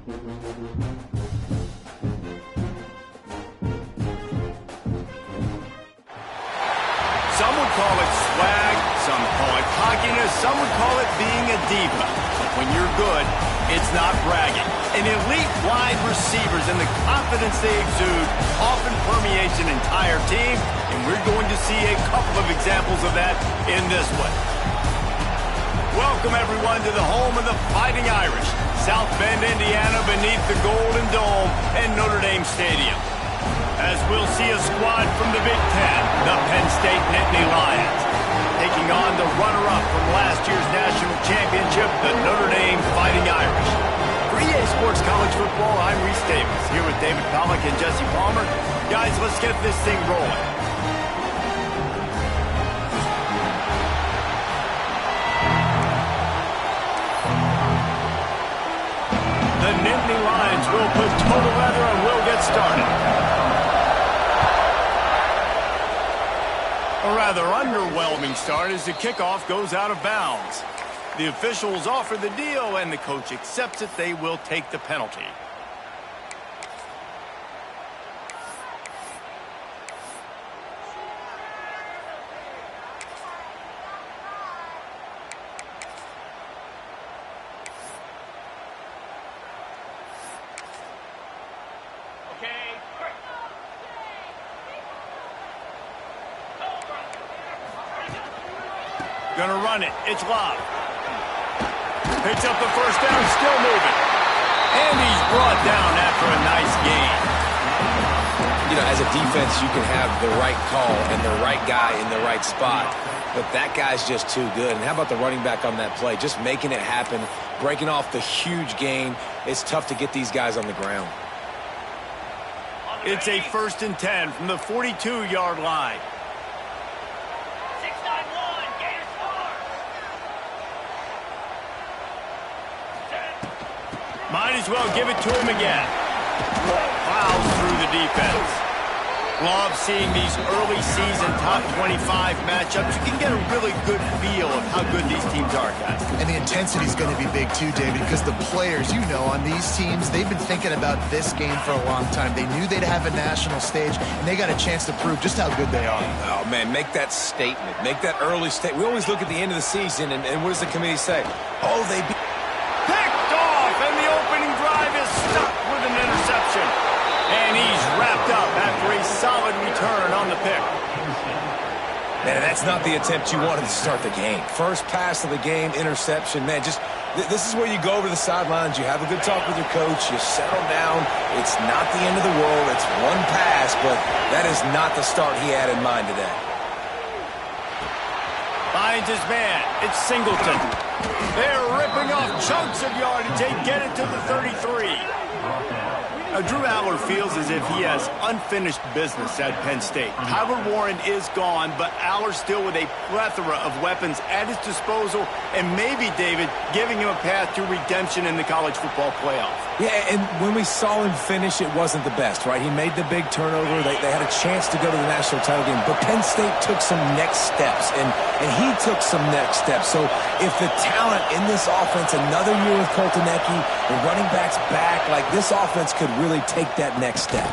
Some would call it swag, some call it cockiness, some would call it being a diva. When you're good, it's not bragging. An elite wide receivers and the confidence they exude often permeates an entire team, and we're going to see a couple of examples of that in this one. Welcome, everyone, to the home of the Fighting Irish, South Bend, Indiana, beneath the Golden Dome and Notre Dame Stadium. As we'll see a squad from the Big Ten, the Penn State Nittany Lions, taking on the runner-up from last year's national championship, the Notre Dame Fighting Irish. For EA Sports College Football, I'm Reese Davis, here with David Pollack and Jesse Palmer. Guys, let's get this thing rolling. The Nittany Lions will put total leather and we'll get started. A rather underwhelming start as the kickoff goes out of bounds. The officials offer the deal and the coach accepts it. They will take the penalty. Gonna run it. It's Love. Picks up the first down, still moving. And he's brought down after a nice gain. You know, as a defense, you can have the right call and the right guy in the right spot. But that guy's just too good. And how about the running back on that play? Just making it happen, breaking off the huge gain. It's tough to get these guys on the ground. It's a 1st and 10 from the 42-yard line. Might as well give it to him again. Plows through the defense. Love seeing these early season top 25 matchups. You can get a really good feel of how good these teams are, guys. And the intensity is going to be big too, David, because the players, you know, on these teams, they've been thinking about this game for a long time. They knew they'd have a national stage, and they got a chance to prove just how good they are. Oh, man, make that statement. Make that early statement. We always look at the end of the season, and what does the committee say? Oh, they beat. And the opening drive is stuck with an interception. And he's wrapped up after a solid return on the pick. Man, that's not the attempt you wanted to start the game. First pass of the game, interception. Man, just this is where you go over the sidelines. You have a good talk with your coach. You settle down. It's not the end of the world. It's one pass, but that is not the start he had in mind today. Finds his man. It's Singleton. They're ripping off chunks of yardage. They get it to the 33. Drew Aller feels as if he has unfinished business at Penn State. Tyler Warren is gone, but Aller still with a plethora of weapons at his disposal, and maybe, David, giving him a path to redemption in the college football playoff. Yeah, and when we saw him finish, it wasn't the best, right? He made the big turnover. They had a chance to go to the national title game, but Penn State took some next steps, and he took some next steps. So if the talent in this offense, another year with Coltonecki, the running backs back, like this offense could really take that next step.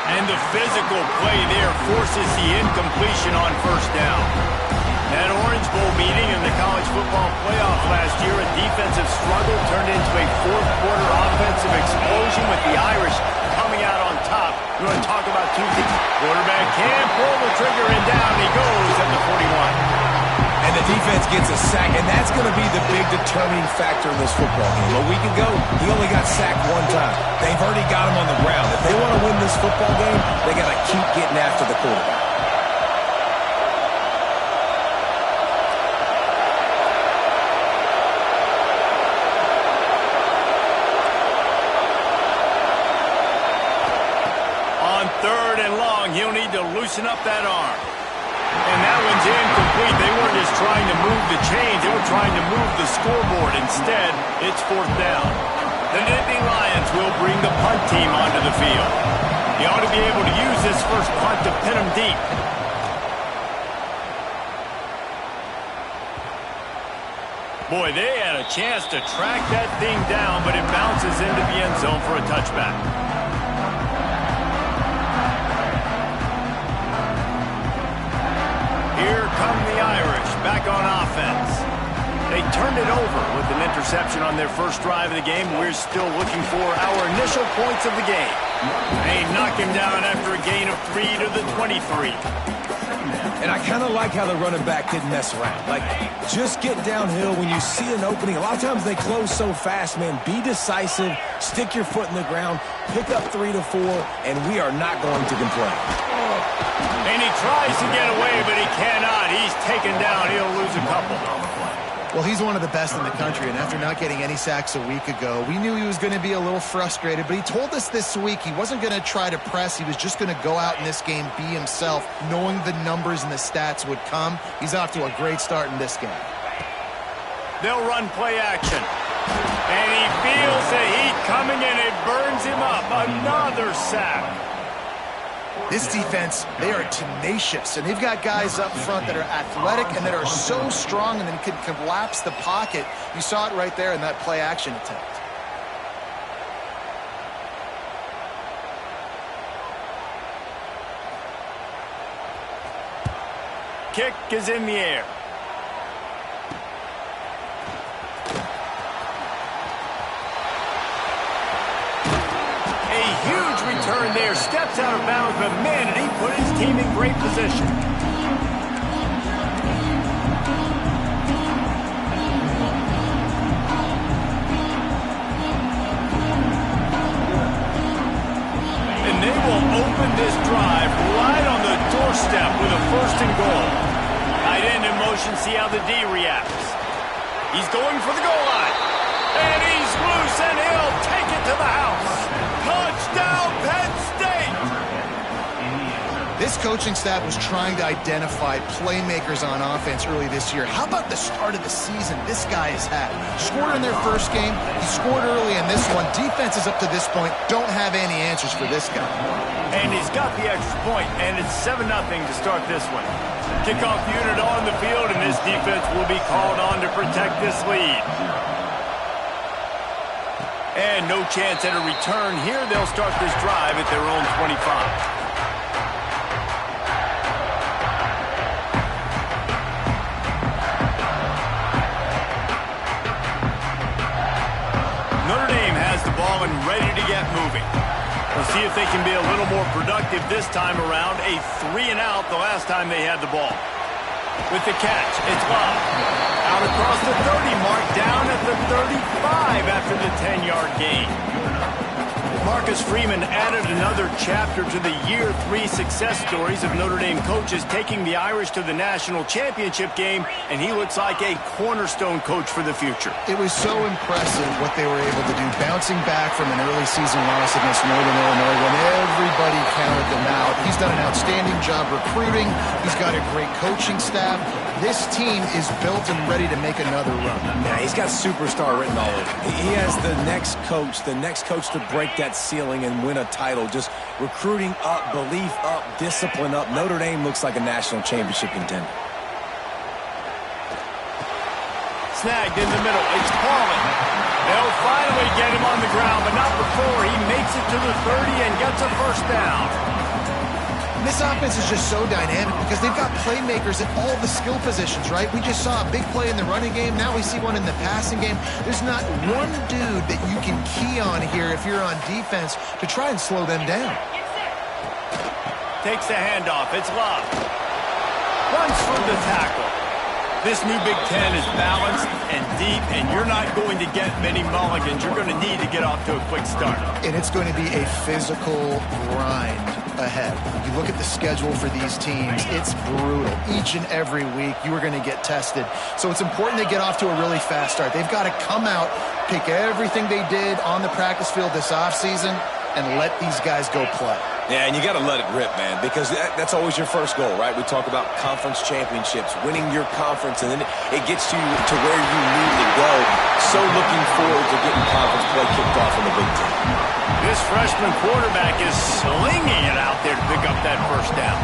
And the physical play there forces the incompletion on first down. That Orange Bowl meeting in the college football playoff last year, a defensive struggle turned into a fourth-quarter offensive explosion with the Irish coming out on top. We're going to talk about two things. Quarterback can pull the trigger, and down he goes at the 41. And the defense gets a sack, and that's going to be the big determining factor in this football game. A week ago, he only got sacked one time. They've already got him on the ground. If they want to win this football game, they got to keep getting after the quarterback. On 3rd and long, he'll need to loosen up that arm. And that one's incomplete. They weren't just trying to move the chains. They were trying to move the scoreboard. Instead, it's 4th down. The Nittany Lions will bring the punt team onto the field. They ought to be able to use this first punt to pin them deep. Boy, they had a chance to track that thing down, but it bounces into the end zone for a touchback. Here come the Irish back on offense. They turned it over with an interception on their first drive of the game. We're still looking for our initial points of the game. They knock him down after a gain of 3 to the 23. And I kind of like how the running back didn't mess around. Like, just get downhill when you see an opening. A lot of times they close so fast, man. Be decisive, stick your foot in the ground, pick up 3 to 4, and we are not going to complain. And he tries to get away, but he cannot. He's taken down. He'll lose a couple. Well, he's one of the best in the country, and after not getting any sacks a week ago, we knew he was going to be a little frustrated, but he told us this week he wasn't going to try to press. He was just going to go out in this game, be himself, knowing the numbers and the stats would come. He's off to a great start in this game. They'll run play action. And he feels the heat coming, and it burns him up. Another sack. This defense, they are tenacious, and they've got guys up front that are athletic and that are so strong and then can collapse the pocket. You saw it right there in that play action attempt. Kick is in the air. Huge return there, steps out of bounds, but man, did he put his team in great position. And they will open this drive right on the doorstep with a 1st and goal. Tight end in motion, see how the D reacts. He's going for the goal line. And he's loose, and he'll take it to the house. Touchdown, Penn State! This coaching staff was trying to identify playmakers on offense early this year. How about the start of the season this guy has had? Scored in their first game. He scored early in this one. Defenses up to this point don't have any answers for this guy. And he's got the extra point, and it's 7-0 to start this one. Kickoff unit on the field, and this defense will be called on to protect this lead. And no chance at a return here. They'll start this drive at their own 25. Notre Dame has the ball and ready to get moving. We'll see if they can be a little more productive this time around. A 3-and-out the last time they had the ball. With the catch, it's Love. Out across the 30 mark, down at the 35 after the 10-yard gain. Marcus Freeman added another chapter to the year 3 success stories of Notre Dame coaches taking the Irish to the national championship game, and he looks like a cornerstone coach for the future. It was so impressive what they were able to do, bouncing back from an early season loss against Northern Illinois when everybody counted them out. He's done an outstanding job recruiting. He's got a great coaching staff. This team is built and ready to make another run. Yeah, he's got superstar written all over. He has the next coach to break that ceiling and win a title. Just recruiting up, belief up, discipline up. Notre Dame looks like a national championship contender. Snagged in the middle. It's Paulin. They'll finally get him on the ground, but not before he makes it to the 30 and gets a 1st down. This offense is just so dynamic because they've got playmakers at all the skill positions, right? We just saw a big play in the running game. Now we see one in the passing game. There's not one dude that you can key on here if you're on defense to try and slow them down. Takes the handoff. It's Love. Runs for the tackle. This new Big Ten is balanced and deep, and you're not going to get many mulligans. You're going to need to get off to a quick start. And it's going to be a physical grind ahead. You look at the schedule for these teams, it's brutal. Each and every week, you are going to get tested. So it's important they get off to a really fast start. They've got to come out, pick everything they did on the practice field this offseason, and let these guys go play. Yeah, and you got to let it rip, man, because that's always your first goal, right? We talk about conference championships, winning your conference, and then it gets you to where you need to go. So looking forward to getting conference play kicked off in the Big Ten. This freshman quarterback is slinging it out there to pick up that 1st down.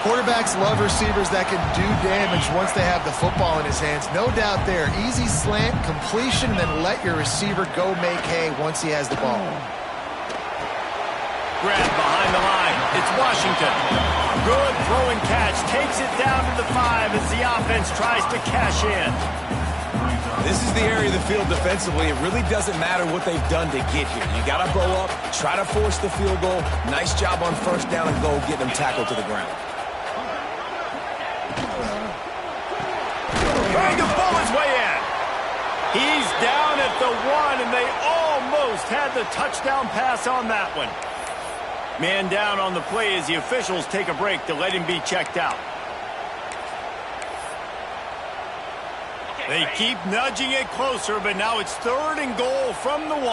Quarterbacks love receivers that can do damage once they have the football in his hands. No doubt there. Easy slant, completion, and then let your receiver go make hay once he has the ball. Grab behind the line. It's Washington. Good throw and catch. Takes it down to the 5 as the offense tries to cash in. This is the area of the field defensively. It really doesn't matter what they've done to get here. You got to bow up, try to force the field goal. Nice job on first down and goal, getting them tackled to the ground. Trying to pull his way in. He's down at the 1, and they almost had the touchdown pass on that one. Man down on the play as the officials take a break to let him be checked out. They keep nudging it closer, but now it's 3rd and goal from the 1.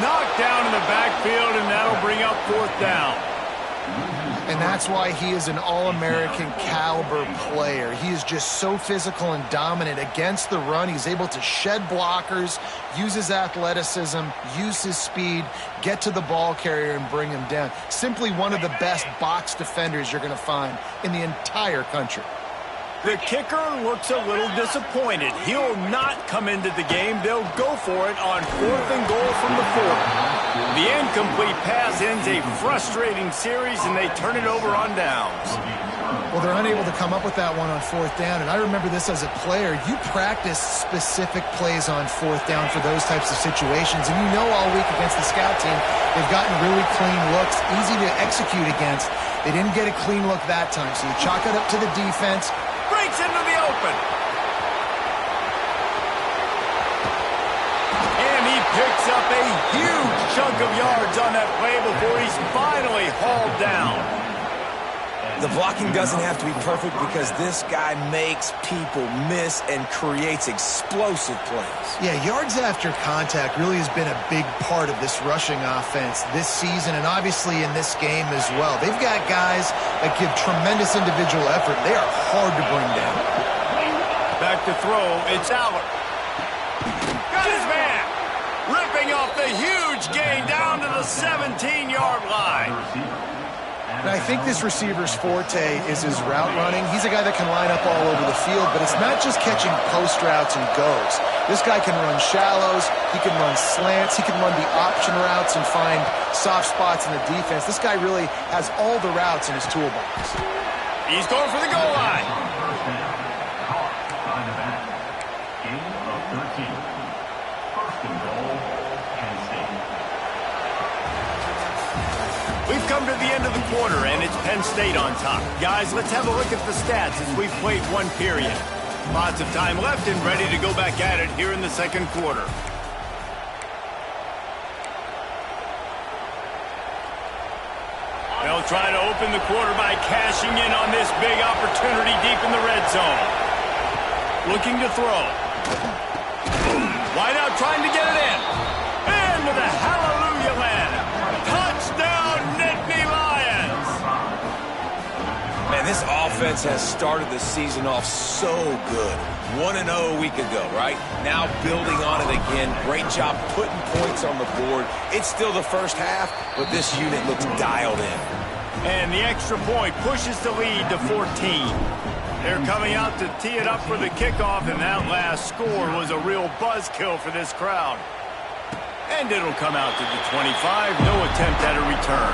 Knocked down in the backfield, and that'll bring up 4th down. And that's why he is an All-American caliber player. He is just so physical and dominant against the run. He's able to shed blockers, use his athleticism, use his speed, get to the ball carrier and bring him down. Simply one of the best box defenders you're going to find in the entire country. The kicker looks a little disappointed. He'll not come into the game. They'll go for it on 4th and goal from the 4. The incomplete pass ends a frustrating series, and they turn it over on downs. Well, they're unable to come up with that one on 4th down, and I remember this as a player. You practice specific plays on 4th down for those types of situations, and you know all week against the scout team, they've gotten really clean looks, easy to execute against. They didn't get a clean look that time, so you chalk it up to the defense. Breaks into the open. And he picks up a huge chunk of yards on that play before he's finally hauled down. The blocking doesn't have to be perfect because this guy makes people miss and creates explosive plays. Yeah, yards after contact really has been a big part of this rushing offense this season and obviously in this game as well. They've got guys that give tremendous individual effort. They are hard to bring down. Back to throw, it's Allen. Got his man. Ripping off the huge gain down to the 17-yard line. And I think this receiver's forte is his route running. He's a guy that can line up all over the field, but it's not just catching post routes and goes. This guy can run shallows, he can run slants, he can run the option routes and find soft spots in the defense. This guy really has all the routes in his toolbox. He's going for the goal line. We've come to the end of the quarter, and it's Penn State on top. Guys, let's have a look at the stats as we've played one period. Lots of time left and ready to go back at it here in the second quarter. They'll try to open the quarter by cashing in on this big opportunity deep in the red zone. Looking to throw. Wide out trying to get it in. Into the hallelujah land. Touchdown, Nittany Lions! Man, this offense has started the season off so good. 1-0 a week ago, right? Now building on it again. Great job putting points on the board. It's still the first half, but this unit looks dialed in. And the extra point pushes the lead to 14. They're coming out to tee it up for the kickoff, and that last score was a real buzzkill for this crowd. And it'll come out to the 25. No attempt at a return.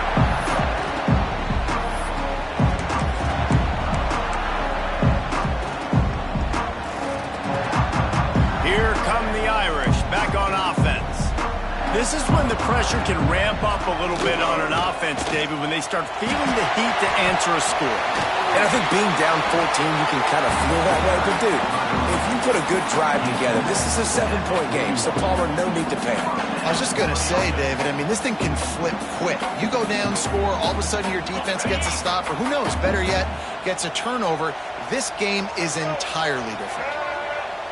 Here come the Irish back on offense. This is when the pressure can ramp up a little bit on an offense, David, when they start feeling the heat to answer a score. And I think being down 14, you can kind of feel that way. But, dude, if you put a good drive together, this is a 7-point game, so Palmer, no need to panic. I was just going to say, David, I mean, this thing can flip quick. You go down, score, all of a sudden your defense gets a stop, or who knows, better yet, gets a turnover. This game is entirely different.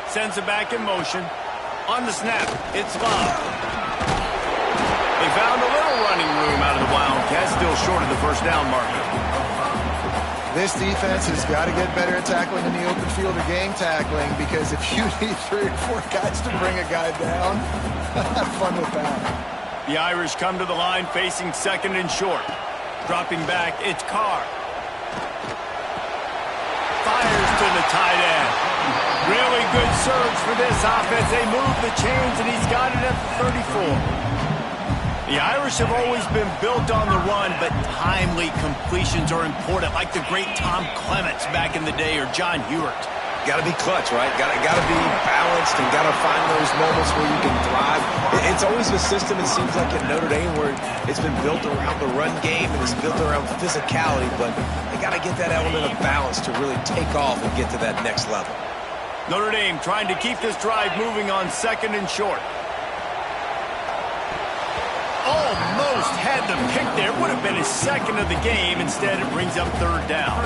Sends it back in motion. On the snap, it's Love. They found a little running room out of the Wildcats, still short of the first down marker. This defense has got to get better at tackling in the open field or game tackling, because if you need 3 or 4 guys to bring a guy down, have fun with that. The Irish come to the line facing second and short. Dropping back, it's Carr. Fires to the tight end. Really good surge for this offense. They move the chains, and he's got it at the 34. The Irish have always been built on the run, but timely completions are important, like the great Tom Clements back in the day or John Hewart. Got to be clutch, right? Got to be balanced and got to find those moments where you can thrive. It's always a system, it seems like, at Notre Dame where it's been built around the run game and it's built around physicality, but they got to get that element of balance to really take off and get to that next level. Notre Dame trying to keep this drive moving on second and short. Almost had the pick there. Would have been his second of the game. Instead, it brings up third down.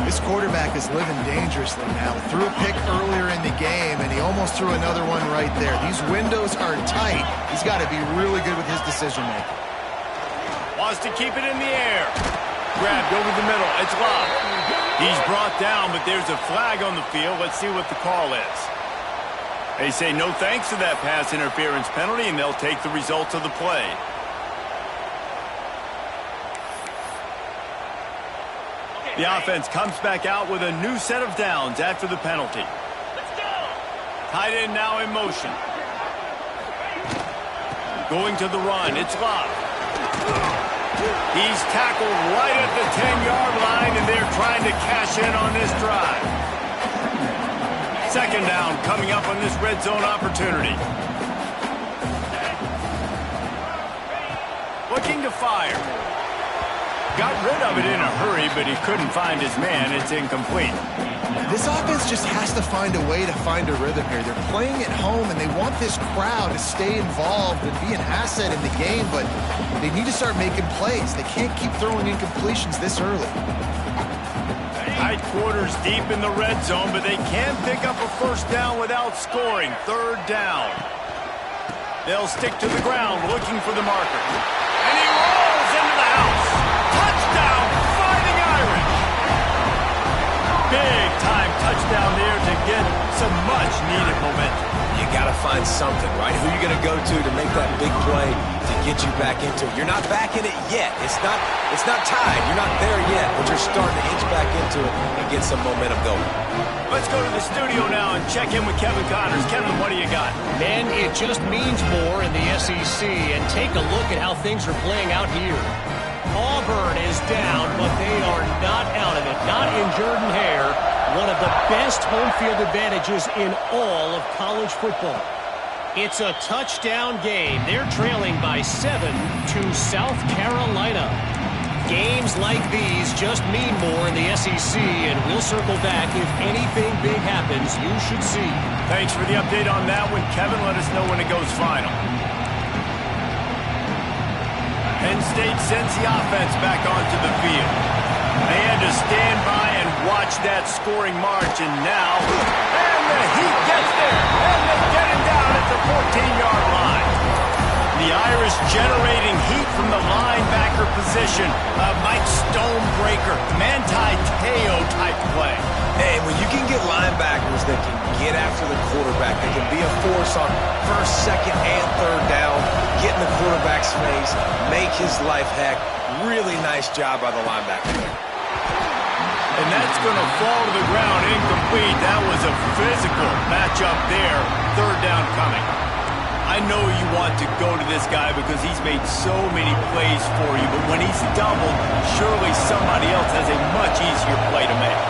This quarterback is living dangerously now. Threw a pick earlier in the game, and he almost threw another one right there. These windows are tight. He's got to be really good with his decision-making. Wants to keep it in the air. Grabbed over the middle. It's locked. He's brought down, but there's a flag on the field. Let's see what the call is. They say no thanks to that pass interference penalty, and they'll take the results of the play. The offense comes back out with a new set of downs after the penalty. Let's go. Tight end now in motion. Going to the run. It's locked. He's tackled right at the 10-yard line, and they're trying to cash in on this drive. Second down coming up on this red zone opportunity. Looking to fire. Got rid of it in a hurry, but he couldn't find his man. It's incomplete. This offense just has to find a way to find a rhythm here. They're playing at home, and they want this crowd to stay involved and be an asset in the game, but they need to start making plays. They can't keep throwing incompletions this early. Tight quarters deep in the red zone, but they can pick up a first down without scoring. Third down. They'll stick to the ground looking for the marker. And he rolls into the house. Touchdown, Fighting Irish. Big time touchdown there to get some much needed momentum. You got to find something, right? Who are you going to go to make that big play to get you back into it? You're not back in it yet. It's not tied. You're not there yet, but you're starting to inch back into it and get some momentum going. Let's go to the studio now and check in with Kevin Connors. Kevin, what do you got? Man, it just means more in the SEC, and take a look at how things are playing out here. Auburn is down, but they are not out of it. Not in Jordan-Hare. One of the best home field advantages in all of college football. It's a touchdown game. They're trailing by 7 to South Carolina. Games like these just mean more in the SEC, and we'll circle back if anything big happens you should see. Thanks for the update on that one, Kevin. Let us know when it goes final. Penn State sends the offense back onto the field. They had to stand by and watch that scoring march, and now, and the Heat gets there, and they get him down at the 14-yard line. The Irish generating heat from the linebacker position. Mike Stonebreaker, Manti Te'o type play. And when you can get linebackers that can get after the quarterback, they can be a force on first, second, and third down, get in the quarterback's face, make his life heck. Really nice job by the linebacker there. And that's going to fall to the ground incomplete. That was a physical matchup there. Third down coming. I know you want to go to this guy because he's made so many plays for you, but when he's doubled, surely somebody else has a much easier play to make.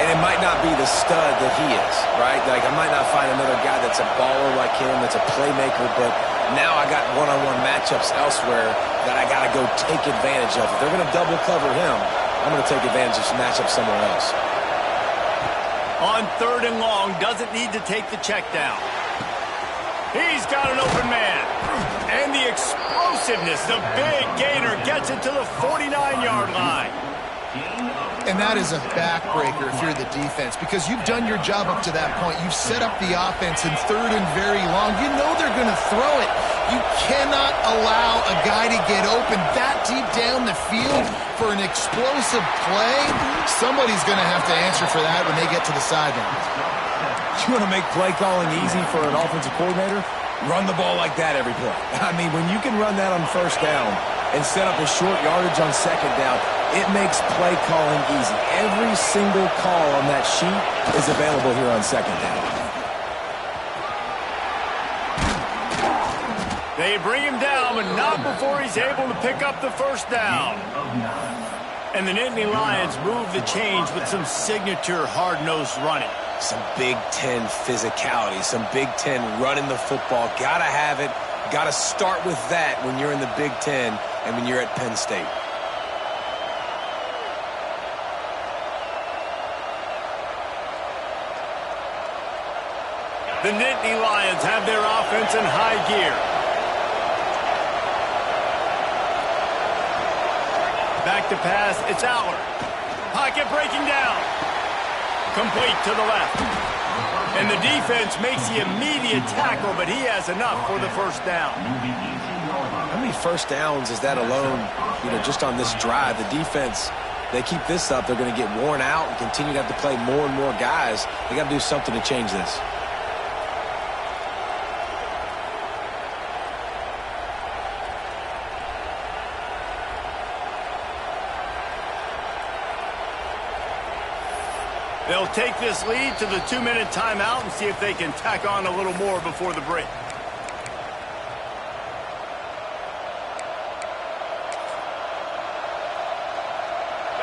And it might not be the stud that he is, right? Like, I might not find another guy that's a baller like him, that's a playmaker, but now I got one-on-one matchups elsewhere that I got to go take advantage of. If they're going to double cover him, I'm going to take advantage of some matchups somewhere else. On third and long, doesn't need to take the check down. He's got an open man. And the explosiveness, the big gainer gets it to the 49-yard line. And that is a backbreaker if you're the defense, because you've done your job up to that point. You've set up the offense in third and very long. You know they're going to throw it. You cannot allow a guy to get open that deep down the field for an explosive play. Somebody's going to have to answer for that when they get to the sideline. You want to make play calling easy for an offensive coordinator? Run the ball like that every play. I mean, when you can run that on first down and set up a short yardage on second down, it makes play calling easy. Every single call on that sheet is available here on second down. They bring him down, but not before he's able to pick up the first down. And the Nittany Lions move the change with some signature hard-nosed running. Some Big Ten physicality, some Big Ten running the football. Gotta have it. Gotta start with that when you're in the Big Ten and when you're at Penn State. The Nittany Lions have their offense in high gear. Back to pass, it's Aller. Pocket breaking down. Complete to the left. And the defense makes the immediate tackle, but he has enough for the first down. How many first downs is that alone, just on this drive? The defense, they keep this up, they're going to get worn out and continue to have to play more and more guys. They got to do something to change this. They'll take this lead to the 2-minute timeout and see if they can tack on a little more before the break.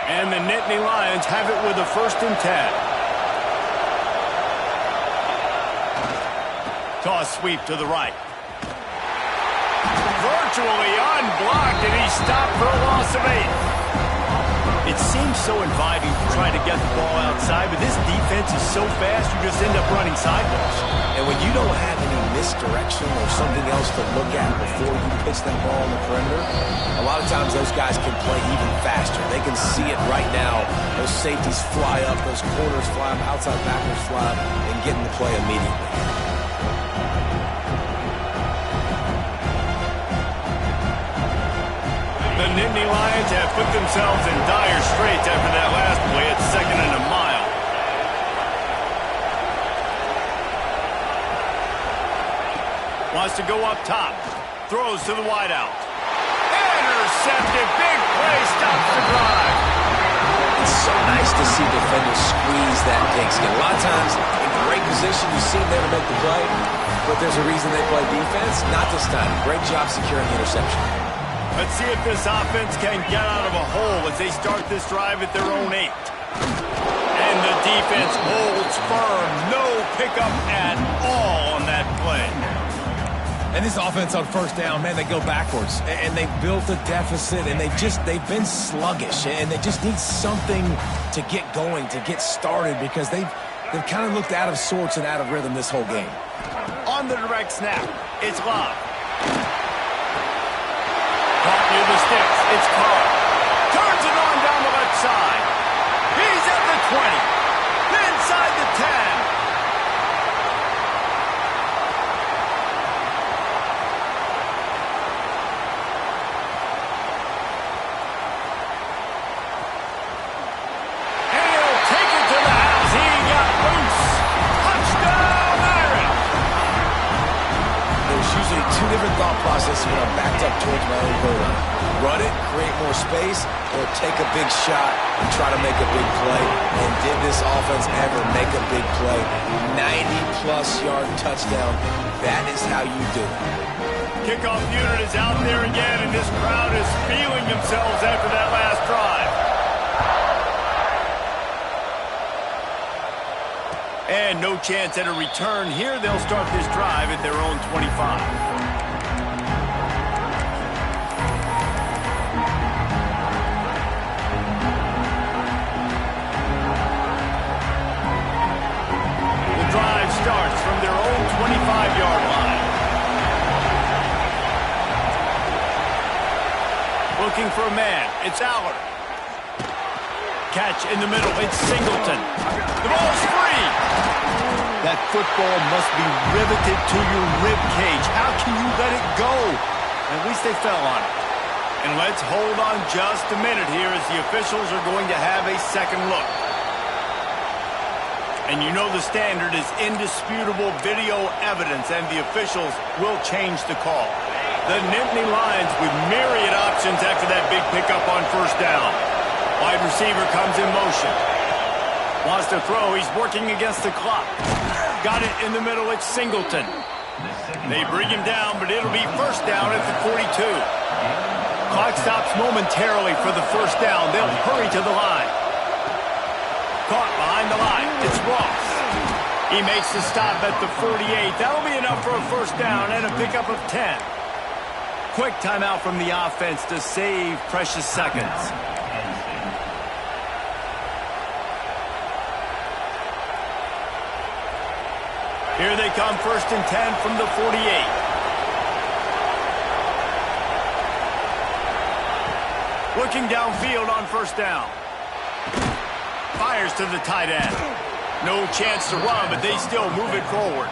And the Nittany Lions have it with a 1st and 10. Toss sweep to the right. Virtually unblocked, and he's stopped for a loss of 8. It seems so inviting to try to get the ball outside, but this defense is so fast you just end up running sideways. And when you don't have any misdirection or something else to look at before you pitch that ball on the perimeter, a lot of times those guys can play even faster. They can see it right now. Those safeties fly up, those corners fly up, outside backers fly up, and get in the play immediately. The Nittany Lions have put themselves in dire straits after that last play at 2nd and a mile. Wants to go up top. Throws to the wideout. Intercepted. Big play. Stops the drive. It's so nice to see defenders squeeze that pigskin. A lot of times, in great position, you see them there to make the play, but there's a reason they play defense. Not this time. Great job securing the interception. Let's see if this offense can get out of a hole as they start this drive at their own 8. And the defense holds firm. No pickup at all on that play. And this offense on first down, man, they go backwards. And they built a deficit, and they've been sluggish. And they just need something to get going, to get started, because they've kind of looked out of sorts and out of rhythm this whole game. On the direct snap, it's Love. Caught near the sticks. It's Carr. Turns it on down the left side. He's at the 20. Inside the 10. And he'll take it to the house. He got loose. Touchdown, Aaron. There's usually 2 different thought processes when I'm backed up towards my own goal line. Run it, create more space, or take a big shot and try to make a big play. And did this offense ever make a big play? 90-plus yard touchdown. That is how you do it. Kickoff unit is out there again, and this crowd is feeling themselves after that last drive. And no chance at a return here. They'll start this drive at their own 25. Starts from their own 25-yard line. Looking for a man. It's Aller. Catch in the middle. It's Singleton. The ball's free. That football must be riveted to your rib cage. How can you let it go? At least they fell on it. And let's hold on just a minute here as the officials are going to have a second look. And you know the standard is indisputable video evidence, and the officials will change the call. The Nittany Lions with myriad options after that big pickup on first down. Wide receiver comes in motion. Wants to throw. He's working against the clock. Got it in the middle. It's Singleton. They bring him down, but it'll be first down at the 42. Clock stops momentarily for the first down. They'll hurry to the line. Caught behind the line. It's Ross. He makes the stop at the 48. That'll be enough for a first down and a pickup of 10. Quick timeout from the offense to save precious seconds. Here they come, first and 10 from the 48. Looking downfield on first down. Fires to the tight end. No chance to run, but they still move it forward.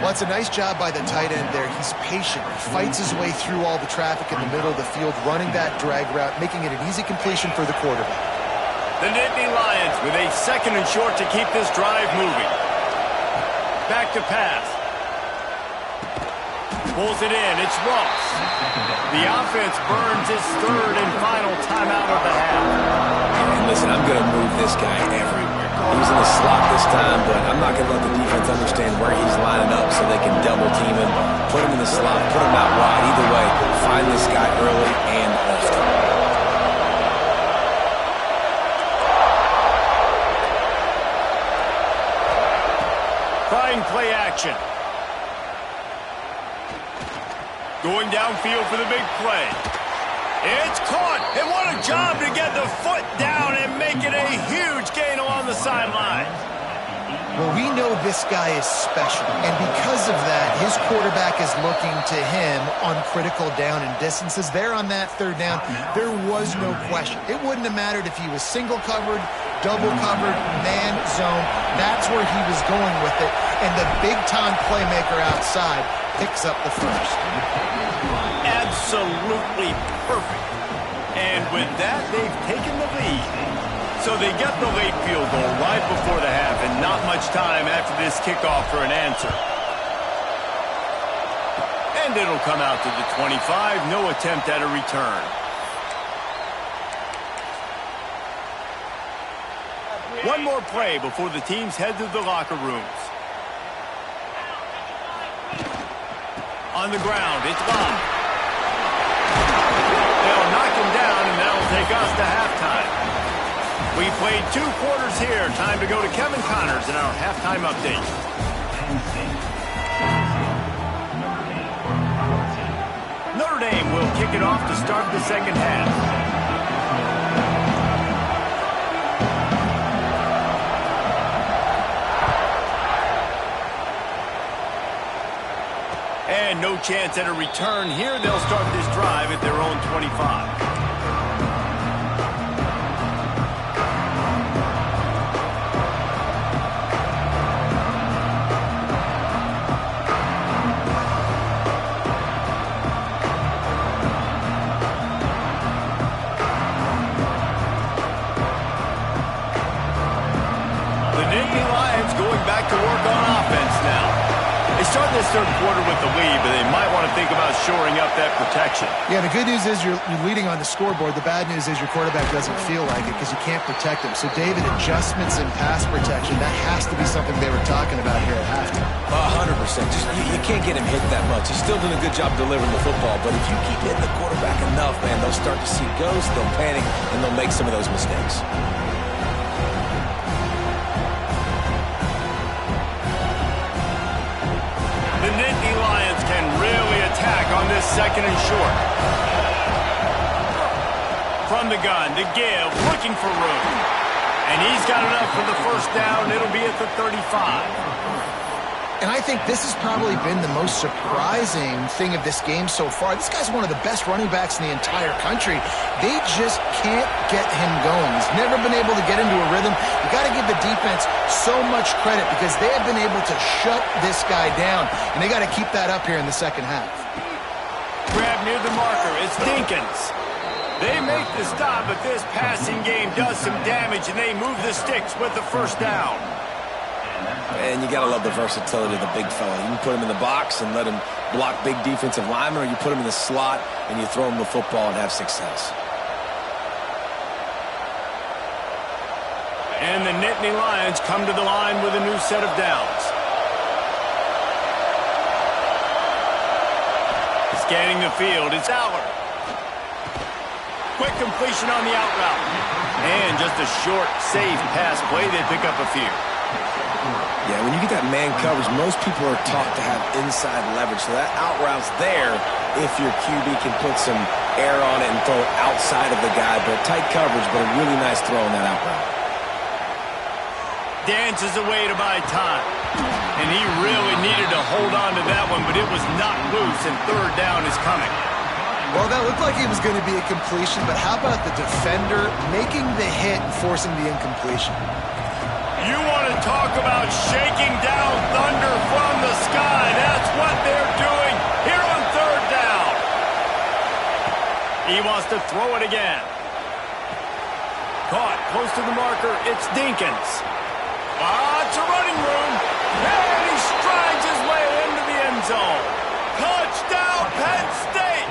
Well, it's a nice job by the tight end there. He's patient. He fights his way through all the traffic in the middle of the field, running that drag route, making it an easy completion for the quarterback. The Nittany Lions with a second and short to keep this drive moving. Back to pass. Pulls it in. It's Ross. The offense burns its third and final timeout of the half. And listen, I'm going to move this guy everywhere. He's in the slot this time, but I'm not going to let the defense understand where he's lining up so they can double team him, put him in the slot, put him out wide. Either way, find this guy early and often. Trying play action. Going downfield for the big play. It's caught, and what a job to get the foot down and make it a huge gain along the sideline. Well, we know this guy is special, and because of that, his quarterback is looking to him on critical down and distances. There on that third down, there was no question. It wouldn't have mattered if he was single covered, double covered, man zone. That's where he was going with it, and the big-time playmaker outside picks up the first. Absolutely perfect. And with that, they've taken the lead. So they get the late field goal right before the half, and not much time after this kickoff for an answer. And it'll come out to the 25. No attempt at a return. One more play before the teams head to the locker rooms. On the ground, it's Bob. They'll knock him down, and that'll take us to halftime. We played 2 quarters here. Time to go to Kevin Connors in our halftime update. Notre Dame will kick it off to start the second half. And no chance at a return here. They'll start this drive at their own 25. The Nittany Lions going back to work on offense now. They start this third quarter with the lead, but they might want to think about shoring up that protection. Yeah, the good news is you're leading on the scoreboard. The bad news is your quarterback doesn't feel like it because you can't protect him. So, David, adjustments in pass protection, that has to be something they were talking about here at halftime. 100%. Just you can't get him hit that much. He's still doing a good job delivering the football, but if you keep hitting the quarterback enough, man, they'll start to see ghosts, they'll panic, and they'll make some of those mistakes. The Nittany Lions can really attack on this second and short. From the gun, to give, looking for room. And he's got enough for the first down. It'll be at the 35. And I think this has probably been the most surprising thing of this game so far. This guy's one of the best running backs in the entire country. They just can't get him going. He's never been able to get into a rhythm. You got to give the defense so much credit because they have been able to shut this guy down, and they got to keep that up here in the second half. Grab near the marker. It's Dinkins. They make the stop, but this passing game does some damage, and they move the sticks with the first down. And you got to love the versatility of the big fella. You can put him in the box and let him block big defensive linemen, or you put him in the slot and you throw him the football and have success. And the Nittany Lions come to the line with a new set of downs. Scanning the field, it's Allard. Quick completion on the out route. And just a short, safe pass play. They pick up a few. Yeah, when you get that man coverage, most people are taught to have inside leverage. So that out route's there if your QB can put some air on it and throw it outside of the guy. But tight coverage, but a really nice throw on that out route. Dances away to buy time. And he really needed to hold on to that one, but it was not loose, and third down is coming. Well, that looked like it was going to be a completion, but how about the defender making the hit and forcing the incompletion? You want to talk about shaking down thunder from the sky. That's what they're doing here on third down. He wants to throw it again. Caught close to the marker. It's Dinkins. Lots of running room. And he strides his way into the end zone. Touchdown, Penn State.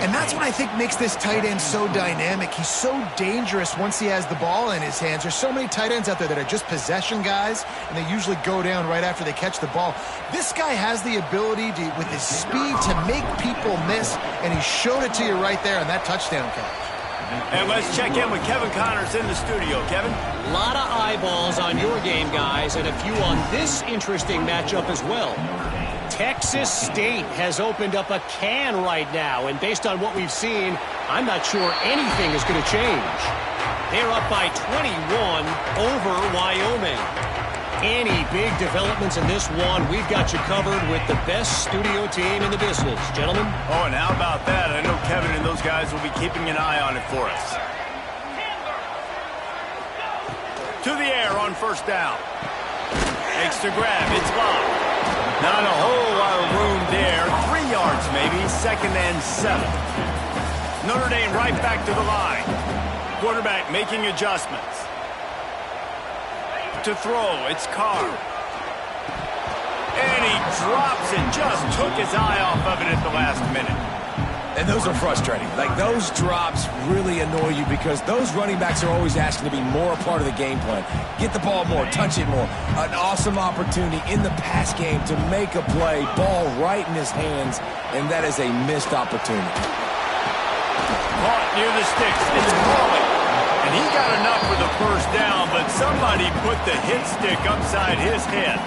And that's what I think makes this tight end so dynamic. He's so dangerous once he has the ball in his hands. There's so many tight ends out there that are just possession guys, and they usually go down right after they catch the ball. This guy has the ability to, with his speed, to make people miss, and he showed it to you right there on that touchdown catch. And let's check in with Kevin Connors in the studio. Kevin? A lot of eyeballs on your game, guys, and a few on this interesting matchup as well. Texas State has opened up a can right now, and based on what we've seen, I'm not sure anything is going to change. They're up by 21 over Wyoming. Any big developments in this one, we've got you covered with the best studio team in the business. Gentlemen? Oh, and how about that? I know Kevin and those guys will be keeping an eye on it for us. To the air on first down. Makes the grab. It's blocked. Not a whole lot of room there. 3 yards maybe. 2nd and 7. Notre Dame right back to the line. Quarterback making adjustments. To throw, it's Carr. And he drops it. Just took his eye off of it at the last minute. And those are frustrating. Like, those drops really annoy you because those running backs are always asking to be more a part of the game plan. Get the ball more, touch it more. An awesome opportunity in the pass game to make a play, ball right in his hands, and that is a missed opportunity. Caught near the sticks. It's Pauly. And he got enough for the first down, but somebody put the hit stick upside his head.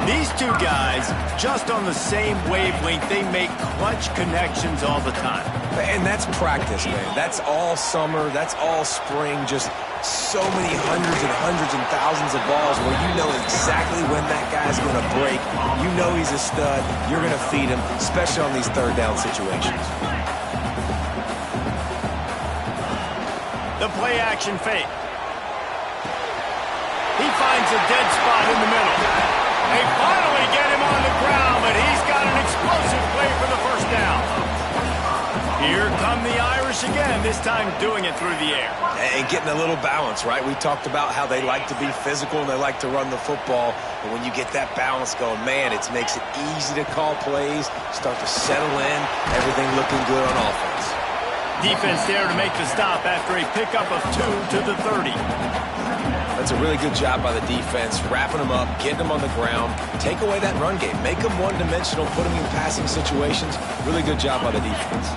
These two guys, just on the same wavelength, they make clutch connections all the time. And that's practice, man. That's all summer. That's all spring. Just so many hundreds and thousands of balls where you know exactly when that guy's going to break. You know he's a stud. You're going to feed him, especially on these third down situations. The play-action fake. He finds a dead spot in the middle. They finally get him on the ground, but he's got an explosive play for the first down. Here come the Irish again, this time doing it through the air. And getting a little balance, right? We talked about how they like to be physical and they like to run the football. But when you get that balance going, man, it makes it easy to call plays, start to settle in, everything looking good on offense. Defense there to make the stop after a pickup of 2 to the 30. That's a really good job by the defense, wrapping them up, getting them on the ground, take away that run game, make them one-dimensional, put them in passing situations. Really good job by the defense.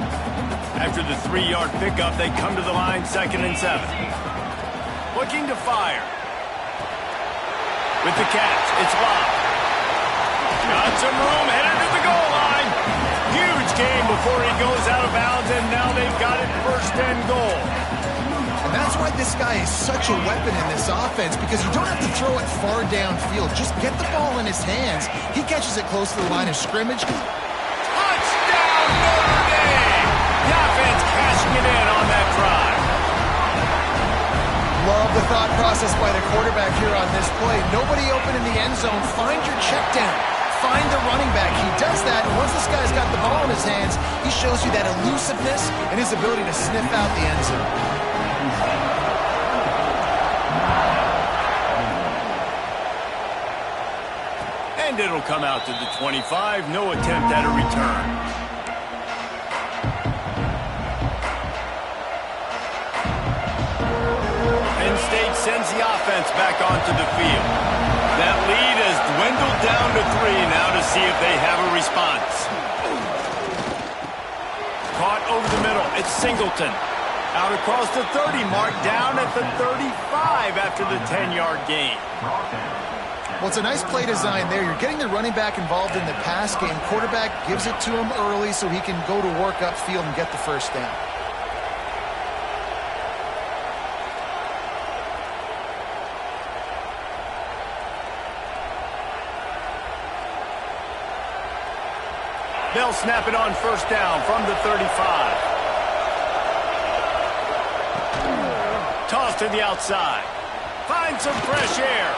After the 3-yard pickup, they come to the line, 2nd and 7. Looking to fire. With the catch, it's blocked. Got some room, headed to the goal line. Huge game before he goes out of bounds, and now they've got it 1st and goal. And that's why this guy is such a weapon in this offense, because you don't have to throw it far downfield. Just get the ball in his hands. He catches it close to the line of scrimmage. Touchdown, Notre Dame! The offense cashing it in on that drive. Love the thought process by the quarterback here on this play. Nobody open in the end zone. Find your check down. Find the running back. He does that, and once this guy's got the ball in his hands, he shows you that elusiveness and his ability to sniff out the end zone. And it'll come out to the 25. No attempt at a return. Penn State sends the offense back onto the field. That lead has dwindled down to 3 now to see if they have a response. Caught over the middle. It's Singleton. Out across the 30 mark, down at the 35 after the 10-yard gain. Well, it's a nice play design there. You're getting the running back involved in the pass game. Quarterback gives it to him early so he can go to work upfield and get the first down. They'll snap it on first down from the 35. Toss to the outside. Find some fresh air.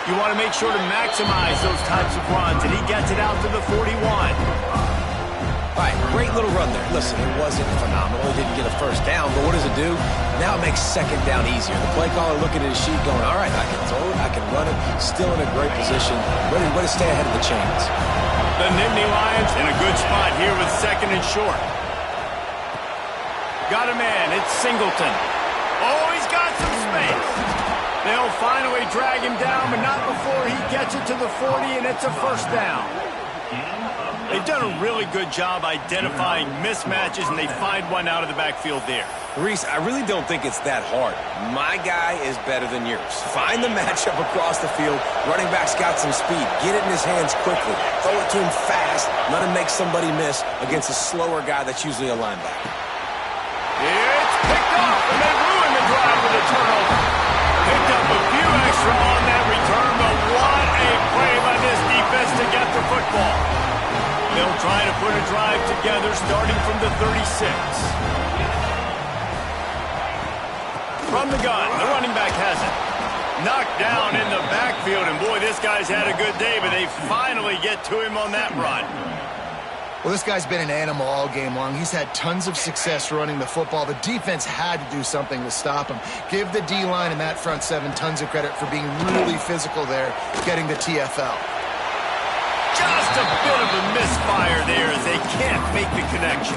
You want to make sure to maximize those types of runs, and he gets it out to the 41. All right, great little run there. Listen, it wasn't phenomenal. He didn't get a first down, but what does it do? Now it makes second down easier. The play caller looking at his sheet going, all right, I can throw it, I can run it, still in a great position, ready to stay ahead of the chains. The Nittany Lions in a good spot here with second and short. Got a man. It's Singleton. Oh, he's got some space. They'll finally drag him down, but not before he gets it to the 40, and it's a first down. They've done a really good job identifying mismatches, and they find one out of the backfield there. Reese, I really don't think it's that hard. My guy is better than yours. Find the matchup across the field. Running back's got some speed. Get it in his hands quickly. Throw it to him fast. Let him make somebody miss against a slower guy that's usually a linebacker. It's picked off, and they ruin the drive with a turnover. Picked up a few extra on that return, but what a play by this defense to get the football. They'll try to put a drive together starting from the 36. From the gun, the running back has it. Knocked down in the backfield, and boy, this guy's had a good day, but they finally get to him on that run. Well, this guy's been an animal all game long. He's had tons of success running the football. The defense had to do something to stop him. Give the D-line and that front seven tons of credit for being really physical there, getting the TFL. Just a bit of a misfire there as they can't make the connection.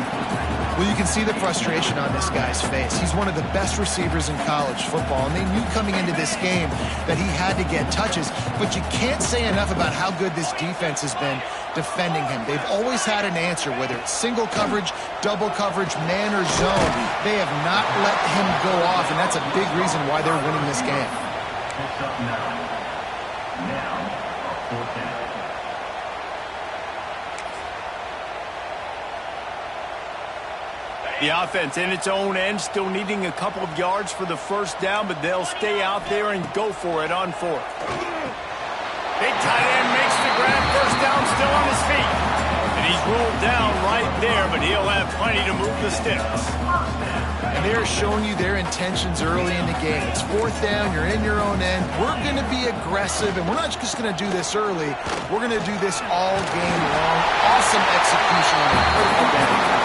Well, you can see the frustration on this guy's face. He's one of the best receivers in college football, and they knew coming into this game that he had to get touches, but you can't say enough about how good this defense has been defending him. They've always had an answer, whether it's single coverage, double coverage, man or zone. They have not let him go off, and that's a big reason why they're winning this game. The offense in its own end, still needing a couple of yards for the first down, but they'll stay out there and go for it on fourth. Big tight end makes the grab, first down, still on his feet. And he's ruled down right there, but he'll have plenty to move the sticks. And they're showing you their intentions early in the game. It's fourth down, you're in your own end. We're going to be aggressive, and we're not just going to do this early. We're going to do this all game long. Awesome execution on a critical down.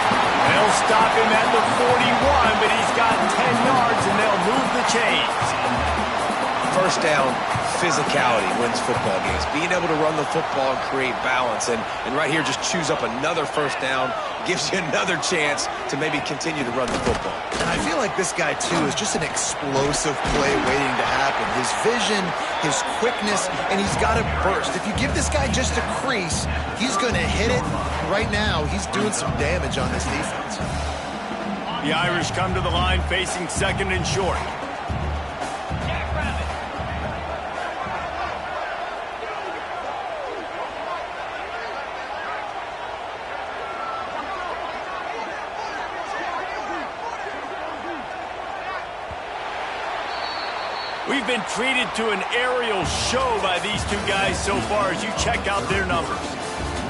They'll stop him at the 41, but he's got 10 yards, and they'll move the chains. First down, physicality wins football games. Being able to run the football and create balance. And right here, just choose up another first down, gives you another chance to maybe continue to run the football. And I feel like this guy, too, is just an explosive play waiting to happen. His vision, his quickness, and he's got to burst. If you give this guy just a crease, he's going to hit it. Right now, he's doing some damage on this defense. The Irish come to the line facing second and short. We've been treated to an aerial show by these two guys so far as you check out their numbers.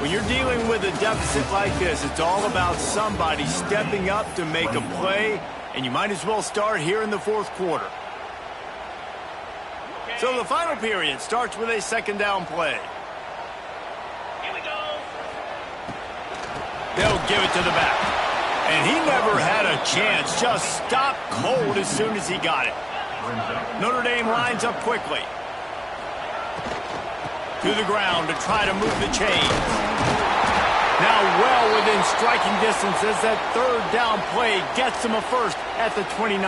When you're dealing with a deficit like this, it's all about somebody stepping up to make a play, and you might as well start here in the fourth quarter. So the final period starts with a second down play. Here we go. They'll give it to the back. And he never had a chance, just stopped cold as soon as he got it. Notre Dame lines up quickly. To the ground to try to move the chains. Now well within striking distance as that third down play gets him a first at the 29.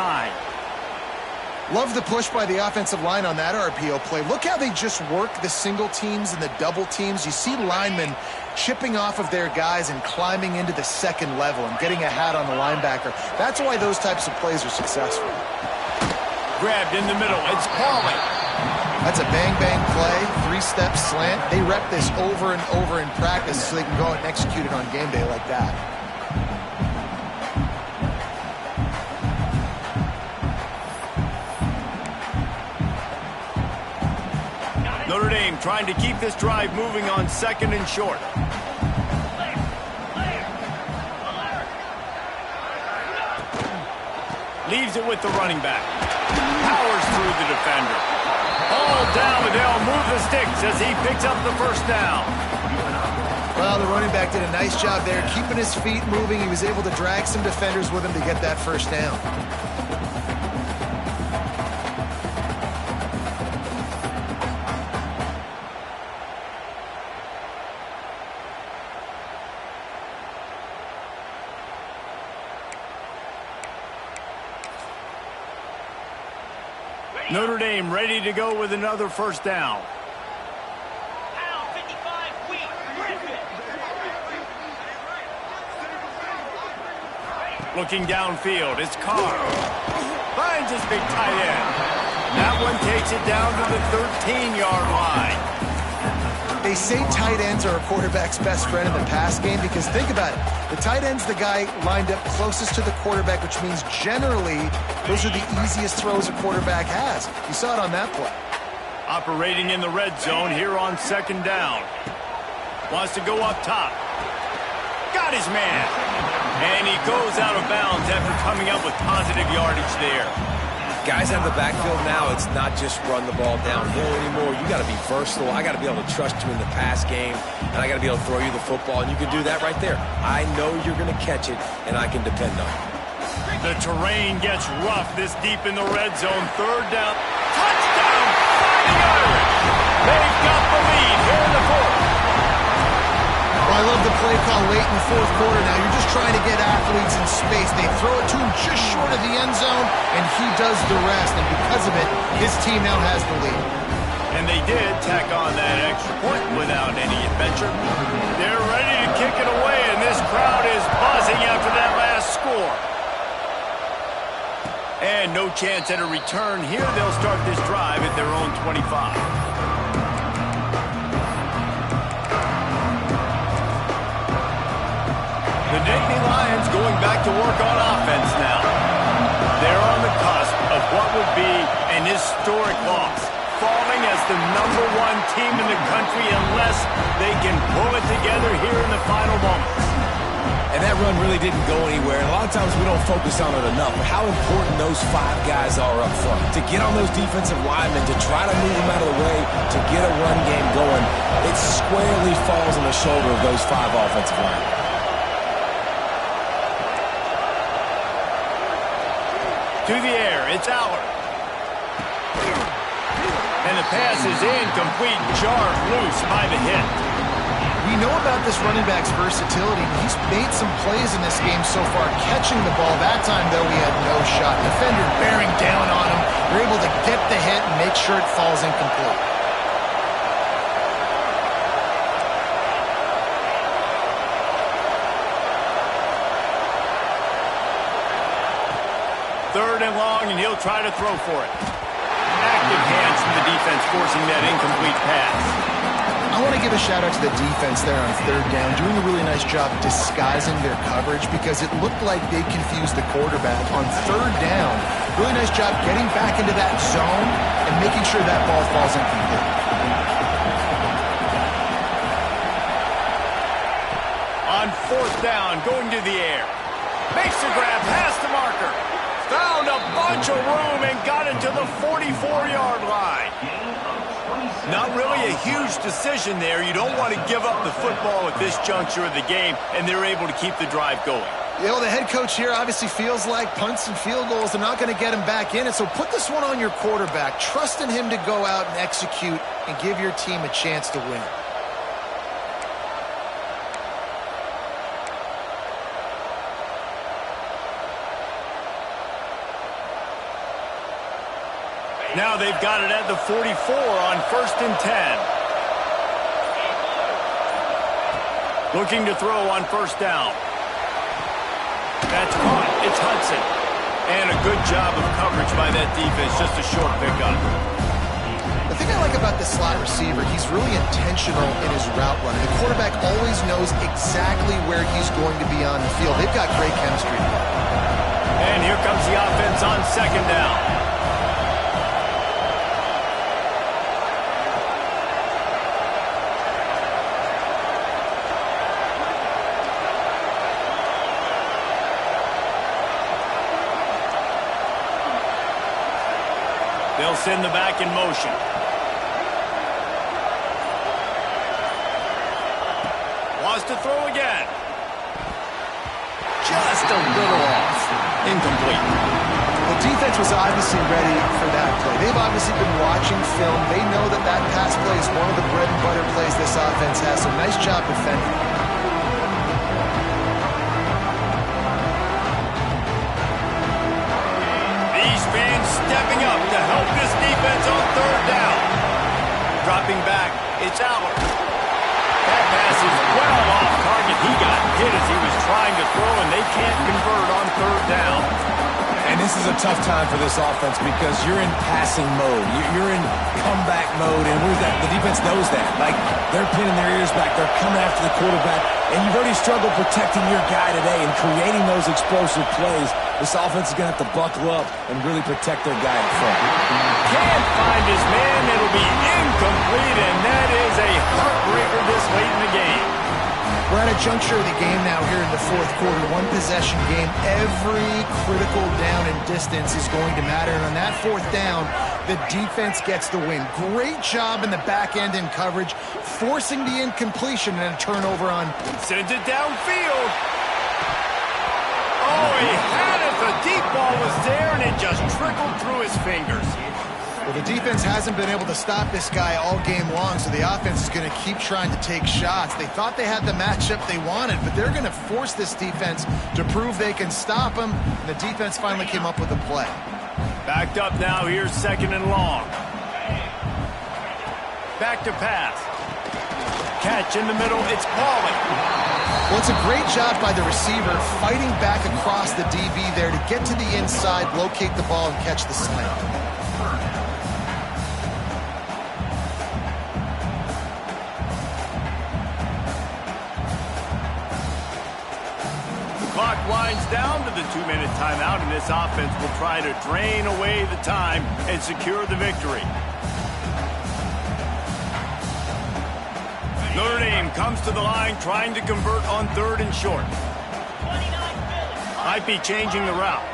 Love the push by the offensive line on that RPO play. Look how they just work the single teams and the double teams. You see linemen chipping off of their guys and climbing into the second level and getting a hat on the linebacker. That's why those types of plays are successful. Grabbed in the middle. It's Pauly. That's a bang-bang play, three-step slant. They rep this over and over in practice so they can go out and execute it on game day like that. Notre Dame trying to keep this drive moving on second and short. Leaves it with the running back. Powers through the defender. All down, and they'll move the sticks as he picks up the first down. Well, the running back did a nice job there, keeping his feet moving. He was able to drag some defenders with him to get that first down. Notre Dame ready to go with another first down. Looking downfield, it's Carr. Finds his big tight end. That one takes it down to the 13-yard line. They say tight ends are a quarterback's best friend in the pass game because think about it. The tight end's the guy lined up closest to the quarterback, which means generally those are the easiest throws a quarterback has. You saw it on that play. Operating in the red zone here on second down. Wants to go up top. Got his man. And he goes out of bounds after coming up with positive yardage there. Guys out of the backfield now, it's not just run the ball downhill anymore. You got to be versatile. I got to be able to trust you in the pass game, and I got to be able to throw you the football, and you can do that right there. I know you're going to catch it, and I can depend on it. The terrain gets rough this deep in the red zone. Third down. Touchdown! Fighting Irish! They've got the lead here in the fourth. Well, I love the play call late in the fourth quarter now. You're just trying to get athletes in space. They throw it to him just short of the end zone, and he does the rest. And because of it, his team now has the lead. And they did tack on that extra point without any adventure. They're ready to kick it away, and this crowd is buzzing after that last score. And no chance at a return here. They'll start this drive at their own 25. The Nittany Lions going back to work on offense now. They're on the cusp of what would be an historic loss, falling as the #1 team in the country unless they can pull it together here in the final moments. And that run really didn't go anywhere. And a lot of times we don't focus on it enough. But how important those 5 guys are up front. To get on those defensive linemen, to try to move them out of the way, to get a run game going, it squarely falls on the shoulder of those 5 offensive linemen. To the air, it's Aller. And the pass is incomplete, jarred loose by the hit. We know about this running back's versatility. He's made some plays in this game so far, catching the ball. That time, though, he had no shot. Defender bearing down on him. They're able to get the hit and make sure it falls incomplete. Third and long, and he'll try to throw for it. Active hands from the defense forcing that incomplete pass. I want to give a shout-out to the defense there on third down, doing a really nice job disguising their coverage because it looked like they confused the quarterback on third down. Really nice job getting back into that zone and making sure that ball falls incomplete. On fourth down, going to the air. Makes the grab, past the marker. Found a bunch of room and got it to the 44-yard line. Not really a huge decision there. You don't want to give up the football at this juncture of the game, and they're able to keep the drive going. You know, the head coach here obviously feels like punts and field goals are not going to get him back in it, so put this one on your quarterback. Trust in him to go out and execute and give your team a chance to win. Now they've got it at the 44 on 1st and 10. Looking to throw on 1st down. That's caught. It's Hudson. And a good job of coverage by that defense. Just a short pickup. The thing I like about this slot receiver, he's really intentional in his route running. The quarterback always knows exactly where he's going to be on the field. They've got great chemistry. And here comes the offense on 2nd down. They'll send the back in motion. Wants to throw again. Just a little off. Incomplete. The defense was obviously ready for that play. They've obviously been watching film. They know that that pass play is one of the bread and butter plays this offense has. So nice job defending. Stepping up to help this defense on 3rd down. Dropping back, it's Aller. That pass is well off target. He got hit as he was trying to throw, and they can't convert on 3rd down. And this is a tough time for this offense because you're in passing mode. You're in comeback mode, and the defense knows that. Like, they're pinning their ears back. They're coming after the quarterback, and you've already struggled protecting your guy today and creating those explosive plays. This offense is going to have to buckle up and really protect their guy in front. Can't find his man. It'll be incomplete, and that is a heartbreaker this late in the game. We're at a juncture of the game now here in the 4th quarter. One possession game. Every critical down and distance is going to matter. And on that 4th down, the defense gets the win. Great job in the back end in coverage, forcing the incompletion and a turnover on. Sends it downfield. Oh, he had it. The deep ball was there, and it just trickled through his fingers. Well, the defense hasn't been able to stop this guy all game long, so the offense is going to keep trying to take shots. They thought they had the matchup they wanted, but they're going to force this defense to prove they can stop him, and the defense finally came up with a play. Backed up now. Here's 2nd and long. Back to pass. Catch in the middle. It's Pauling. Well, it's a great job by the receiver fighting back across the DB there to get to the inside, locate the ball, and catch the slant. Clock winds down to the 2-minute timeout, and this offense will try to drain away the time and secure the victory. Notre Dame comes to the line trying to convert on 3rd and short. Might be changing the route.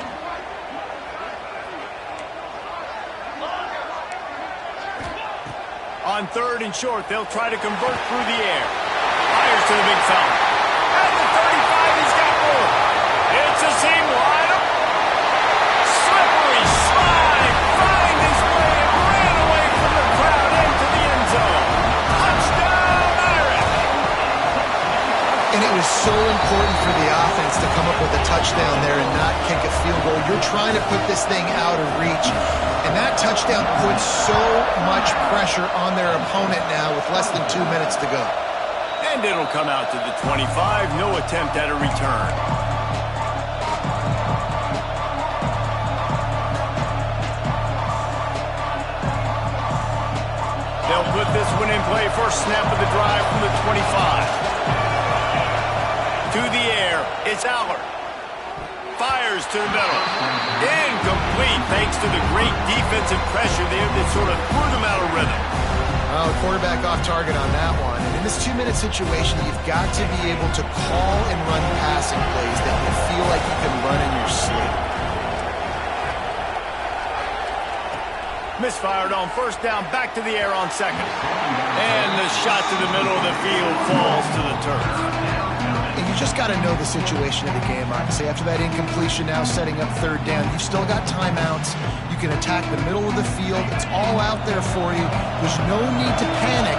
On 3rd and short, they'll try to convert through the air. Fires to the big fella. At the 35, he's got more. It's a seam wide up. Slippery slide. Find his way and ran away from the crowd into the end zone. Touchdown, Irish. And it was so important for the offense to come up with a touchdown there and not kick a field goal. You're trying to put this thing out of reach. And that touchdown puts so much pressure on their opponent now with less than 2 minutes to go. And it'll come out to the 25. No attempt at a return. They'll put this one in play. First snap of the drive from the 25. To the air, it's Aller. Fires to the middle. Incomplete thanks to the great defensive pressure there that sort of threw them out of rhythm. Well, the quarterback off target on that one. And in this 2-minute situation, you've got to be able to call and run passing plays that you feel like you can run in your sleep. Misfired on 1st down, back to the air on 2nd. And the shot to the middle of the field falls to the turf. And you just got to know the situation of the game, honestly. After that incompletion now setting up third down, you've still got timeouts. You can attack the middle of the field. It's all out there for you. There's no need to panic.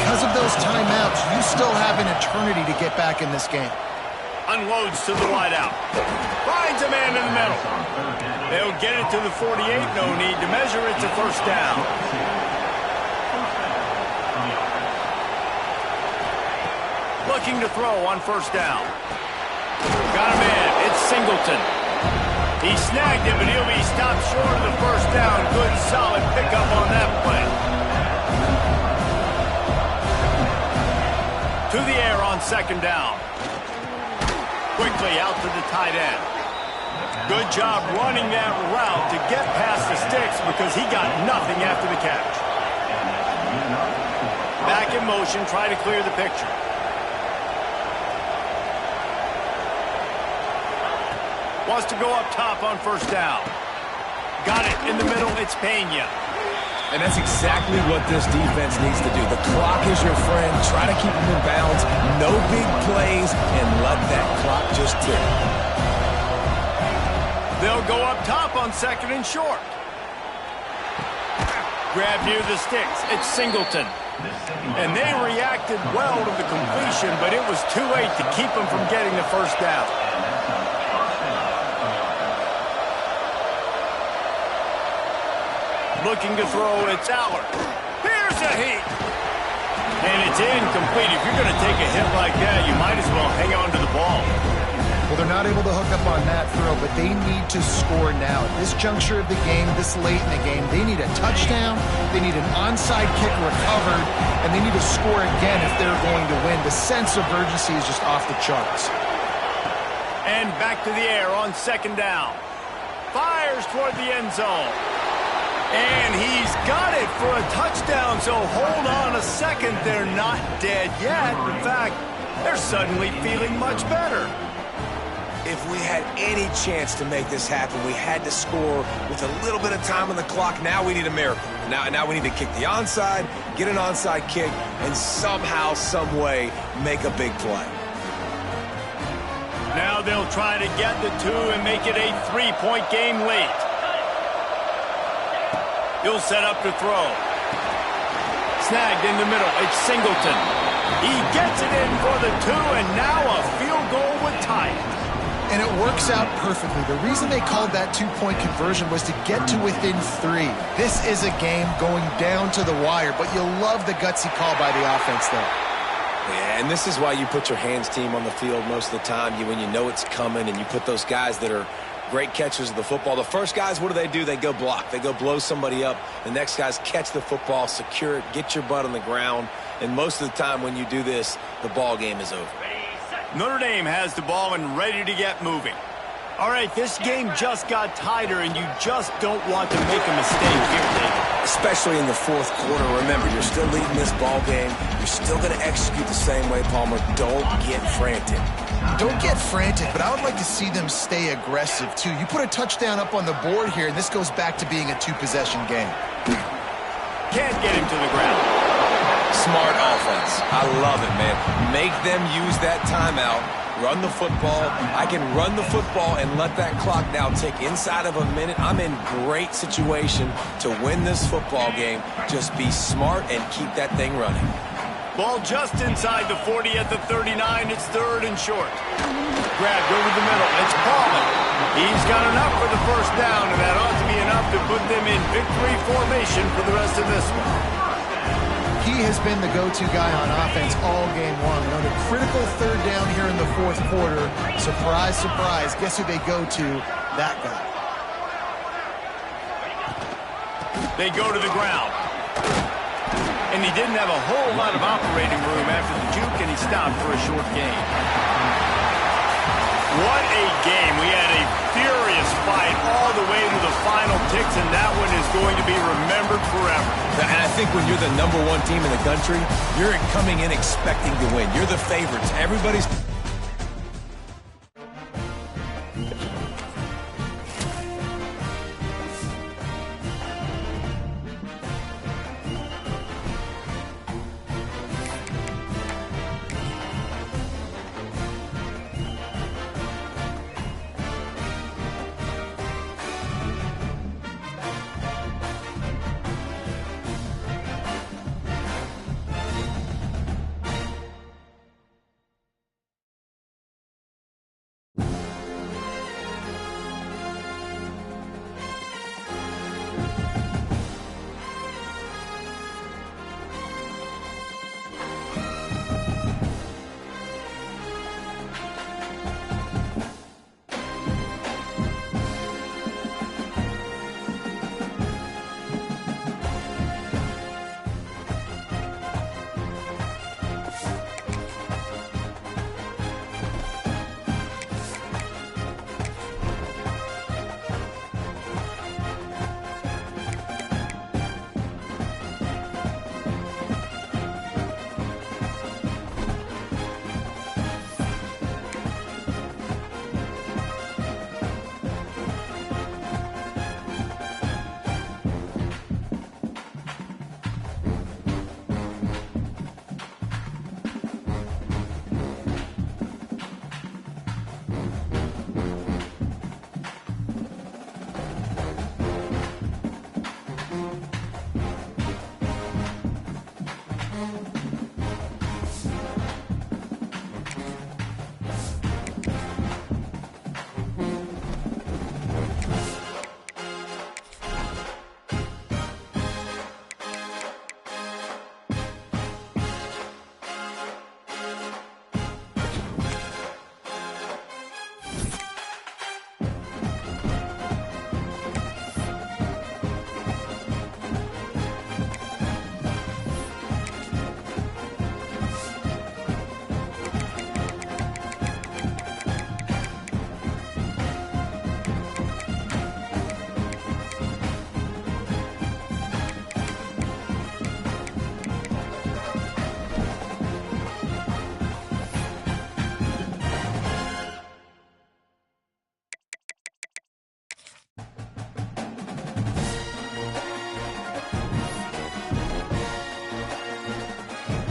Because of those timeouts, you still have an eternity to get back in this game. Unloads to the wideout. Finds a man in the middle. They'll get it to the 48. No need to measure it to first down. Looking to throw on first down. Got him in. It's Singleton. He snagged it, but he'll be stopped short of the first down. Good, solid pickup on that play. To the air on second down. Quickly out to the tight end. Good job running that route to get past the sticks because he got nothing after the catch. Back in motion, try to clear the picture. Wants to go up top on first down. Got it in the middle, it's Pena. And that's exactly what this defense needs to do. The clock is your friend. Try to keep them in bounds. No big plays, and let that clock just tick. They'll go up top on second and short. Grab near the sticks. It's Singleton. And they reacted well to the completion, but it was too late to keep them from getting the first down. Looking to throw, it's Aller. Here's a heat. And it's incomplete. If you're going to take a hit like that, you might as well hang on to the ball. Well, they're not able to hook up on that throw, but they need to score now. At this juncture of the game, this late in the game, they need a touchdown, they need an onside kick recovered, and they need to score again if they're going to win. The sense of urgency is just off the charts. And back to the air on second down. Fires toward the end zone. And he's got it for a touchdown, so hold on a second. They're not dead yet. In fact, they're suddenly feeling much better. If we had any chance to make this happen, we had to score with a little bit of time on the clock. Now we need a miracle. Now we need to kick the onside, get an onside kick, and somehow, some way, make a big play. Now they'll try to get the two and make it a three-point game late. He'll set up to throw. Snagged in the middle. It's Singleton. He gets it in for the two, and now a field goal would tie it. And it works out perfectly. The reason they called that two-point conversion was to get to within 3. This is a game going down to the wire, but you'll love the gutsy call by the offense there. Yeah, and this is why you put your hands team on the field most of the time. When you know it's coming, and you put those guys that are great catchers of the football. The first guys, what do? They go block. They go blow somebody up. The next guys catch the football, secure it, get your butt on the ground. And most of the time when you do this, the ball game is over. Notre Dame has the ball and ready to get moving. All right, this game just got tighter, and you just don't want to make a mistake here, David. Especially in the fourth quarter. Remember, you're still leading this ball game. You're still going to execute the same way, Palmer. Don't get frantic. Don't get frantic, but I would like to see them stay aggressive, too. You put a touchdown up on the board here, and this goes back to being a two-possession game. Can't get him to the ground. Smart offense. I love it, man. Make them use that timeout. Run the football. I can run the football and let that clock now tick inside of a minute. I'm in great situation to win this football game. Just be smart and keep that thing running. Ball just inside the 40 at the 39. It's third and short. Grabbed over the middle. It's Palmer. He's got enough for the first down, and that ought to be enough to put them in victory formation for the rest of this one. He has been the go-to guy on offense all game long. On a critical third down here in the fourth quarter, surprise, surprise, guess who they go to? That guy. They go to the ground. And he didn't have a whole lot of operating room after the juke, and he stopped for a short gain. What a game. We had a furious fight all the way to the final ticks, and that one is going to be remembered forever. And I think when you're the #1 team in the country, you're coming in expecting to win. You're the favorites. Everybody's